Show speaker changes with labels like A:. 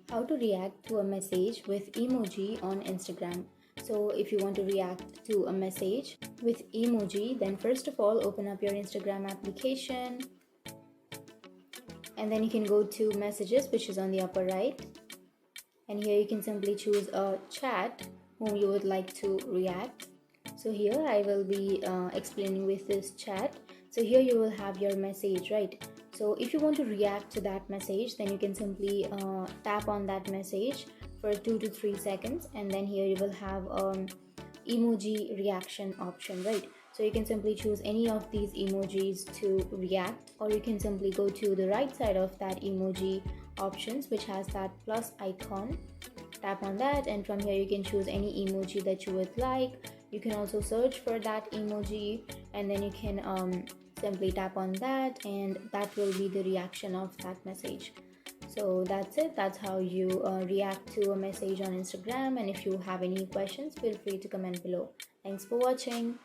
A: How to react to a message with emoji on Instagram. So if you want to react to a message with emoji, then first of all open up your Instagram application, and then you can go to messages, which is on the upper right, and here you can simply choose a chat whom you would like to react. So here I will be explaining with this chat. So here you will have your message, right? So if you want to react to that message, then you can simply tap on that message for 2 to 3 seconds, and then here you will have emoji reaction option, right? So you can simply choose any of these emojis to react, or you can simply go to the right side of that emoji options, which has that plus icon. Tap on that, and from here you can choose any emoji that you would like. You can also search for that emoji, and then you can simply tap on that, and that will be the reaction of that message. So that's it. That's how you react to a message on Instagram. And if you have any questions, feel free to comment below. Thanks for watching.